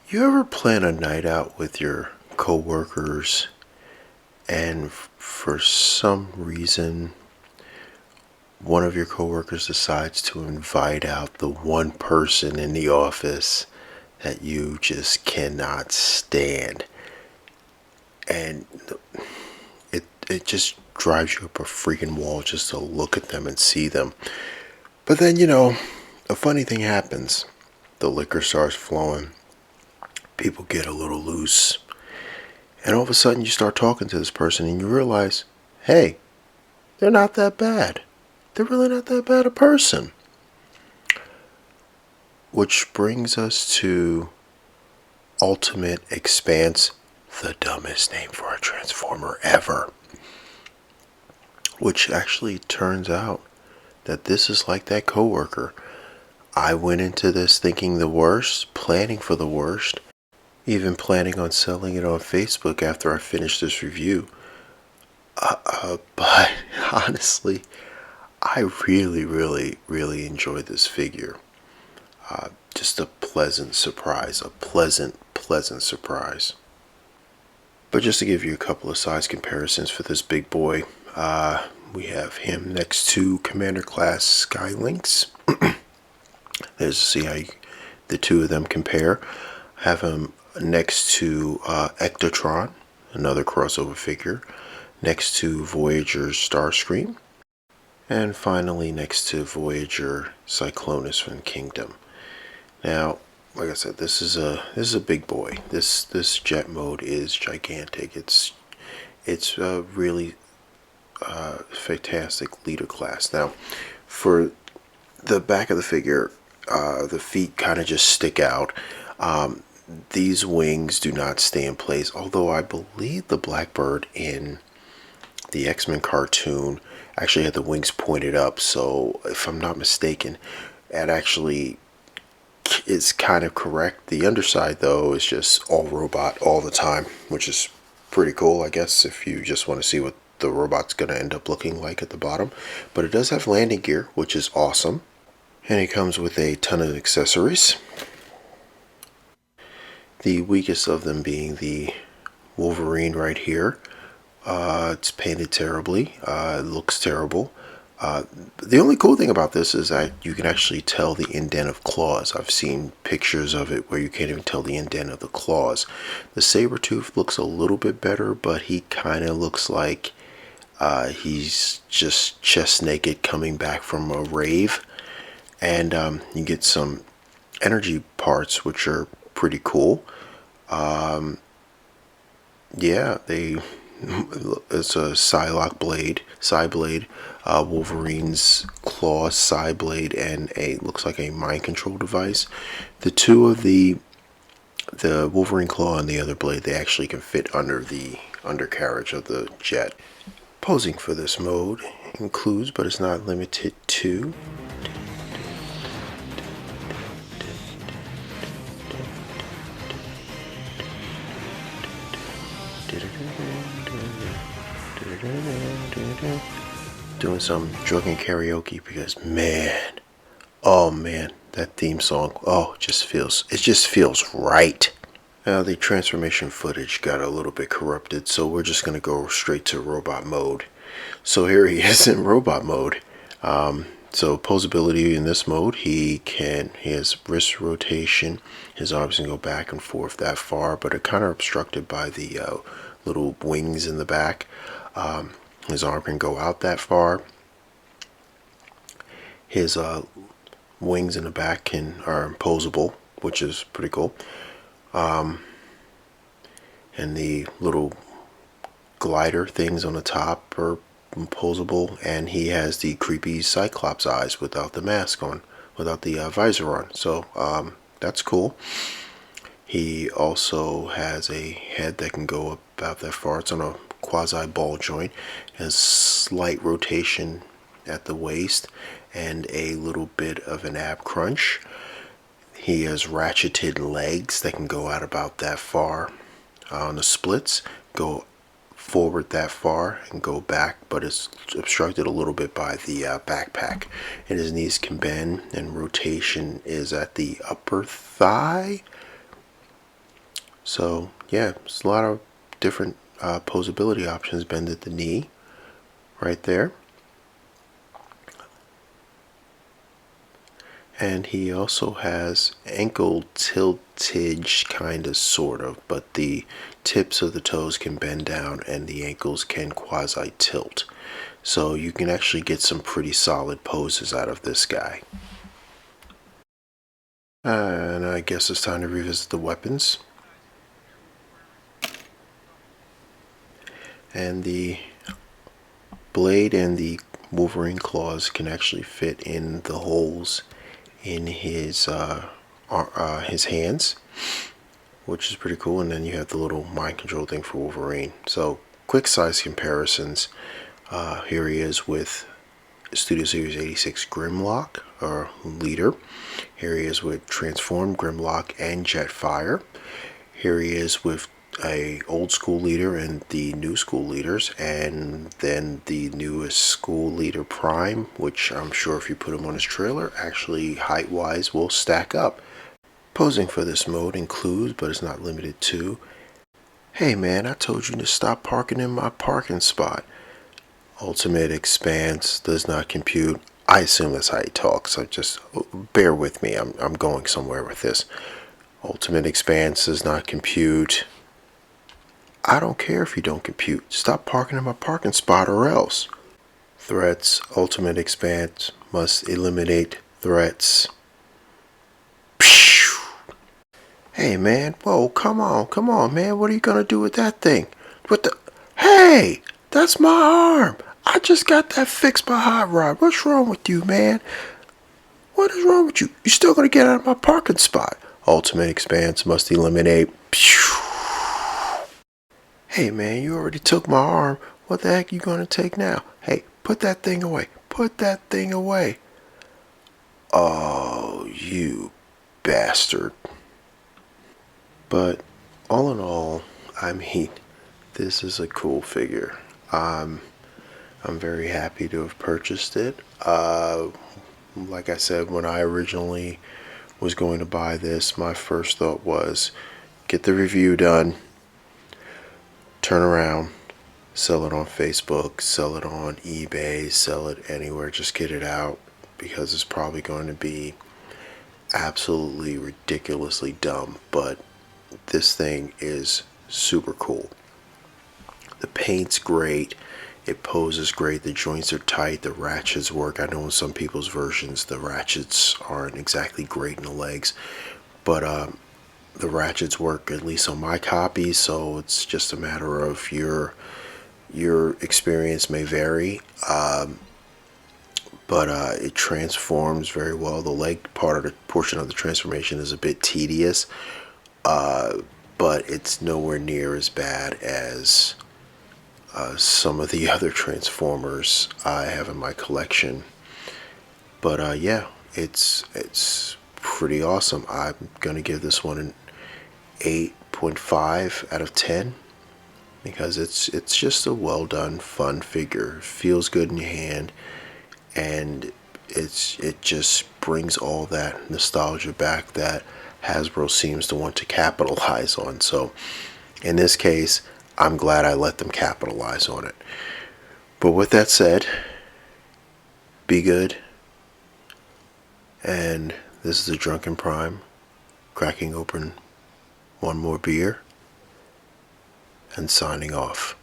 You ever plan a night out with your coworkers and for some reason one of your coworkers decides to invite out the one person in the office that you just cannot stand, and it just drives you up a freaking wall just to look at them and see them. But then, a funny thing happens. The liquor starts flowing, people get a little loose, and all of a sudden you start talking to this person and you realize, hey, they're not that bad. They're really not that bad a person. Which brings us to Ultimate X-Spanse, the dumbest name for a Transformer ever. Which actually turns out that this is like that coworker. I went into this thinking the worst, planning for the worst, even planning on selling it on Facebook after I finished this review. But honestly, I really, really, really enjoyed this figure. Just a pleasant surprise, a pleasant, pleasant surprise. But just to give you a couple of size comparisons for this big boy, we have him next to Commander Class Skylynx. There's see how the two of them compare. I have him next to Ectotron, another crossover figure, next to Voyager Starscream, and finally next to Voyager Cyclonus from Kingdom. Now, like I said, this is a big boy. This jet mode is gigantic. It's a really fantastic leader class. Now, for the back of the figure, the feet kind of just stick out. These wings do not stay in place, although I believe the Blackbird in the X-Men cartoon actually had the wings pointed up, so if I'm not mistaken, it actually is kind of correct. The underside, though, is just all robot all the time, which is pretty cool, I guess, if you just want to see what the robot's going to end up looking like at the bottom. But it does have landing gear, which is awesome. And it comes with a ton of accessories. The weakest of them being the Wolverine right here. It's painted terribly. It looks terrible. The only cool thing about this is that you can actually tell the indent of claws. I've seen pictures of it where you can't even tell the indent of the claws. The Sabretooth looks a little bit better, but he kind of looks like he's just chest naked coming back from a rave. And you get some energy parts, which are pretty cool. Yeah, it's a Psylocke blade, Psyblade, Wolverine's claw, Psyblade, and looks like a mind control device. The two of the Wolverine claw and the other blade, they actually can fit under the undercarriage of the jet. Posing for this mode includes, but is not limited to, doing some drunken karaoke because oh man, that theme song, it just feels right. Now the transformation footage got a little bit corrupted, so we're just gonna go straight to robot mode. So here he is in robot mode. So posability in this mode, he has wrist rotation. His arms can go back and forth that far, but are kind of obstructed by the little wings in the back. His arm can go out that far. His wings in the back are posable, which is pretty cool. And the little glider things on the top are posable, and he has the creepy Cyclops eyes without the mask on, without the visor on. So that's cool. He also has a head that can go about that far. It's on a quasi ball joint, has slight rotation at the waist and a little bit of an ab crunch. He has ratcheted legs that can go out about that far. On the splits, go forward that far and go back, but it's obstructed a little bit by the backpack. And his knees can bend, and rotation is at the upper thigh. So yeah, there's a lot of different posability options. Bend at the knee, right there. And he also has ankle tiltage, kind of, sort of, but the tips of the toes can bend down and the ankles can quasi tilt. So you can actually get some pretty solid poses out of this guy. And I guess it's time to revisit the weapons. And the blade and the Wolverine claws can actually fit in the holes in his hands, which is pretty cool. And then you have the little mind control thing for Wolverine. So quick size comparisons. Here he is with Studio Series 86 Grimlock, or leader. Here he is with Transform, Grimlock, and Jetfire. Here he is with a old school leader and the new school leaders, and then the newest school leader Prime, which I'm sure if you put him on his trailer, actually height wise will stack up. Posing for this mode includes, but is not limited to, "Hey man, I told you to stop parking in my parking spot." Ultimate X-Spanse does not compute. I assume that's how he talks, so just bear with me, I'm going somewhere with this. Ultimate X-Spanse does not compute. I don't care if you don't compute. Stop parking in my parking spot or else. Threats. Ultimate X-Spanse must eliminate threats. Hey man, whoa, come on man, what are you gonna do with that thing? What the? Hey, that's my arm. I just got that fixed by Hot Rod. What's wrong with you, man? What is wrong with you? You still gonna get out of my parking spot? Ultimate X-Spanse must eliminate. Hey man, you already took my arm. What the heck are you gonna take now? Hey, put that thing away. Put that thing away. Oh, you bastard. But all in all, I mean, this is a cool figure. I'm very happy to have purchased it. Like I said, when I originally was going to buy this, my first thought was get the review done, turn around, sell it on Facebook, sell it on eBay, sell it anywhere, just get it out, because it's probably going to be absolutely ridiculously dumb. But this thing is super cool. The paint's great. It poses great. The joints are tight. The ratchets work. I know in some people's versions the ratchets aren't exactly great in the legs, but the ratchets work, at least on my copy. So it's just a matter of your experience may vary. But it transforms very well. The leg portion of the transformation is a bit tedious, but it's nowhere near as bad as some of the other Transformers I have in my collection. But yeah, it's pretty awesome. I'm gonna give this one an 8.5 out of 10 because it's just a well done, fun figure. It feels good in your hand, and it just brings all that nostalgia back that Hasbro seems to want to capitalize on. So in this case, I'm glad I let them capitalize on it. But with that said, be good. And this is a Drunken Prime cracking open one more beer and signing off.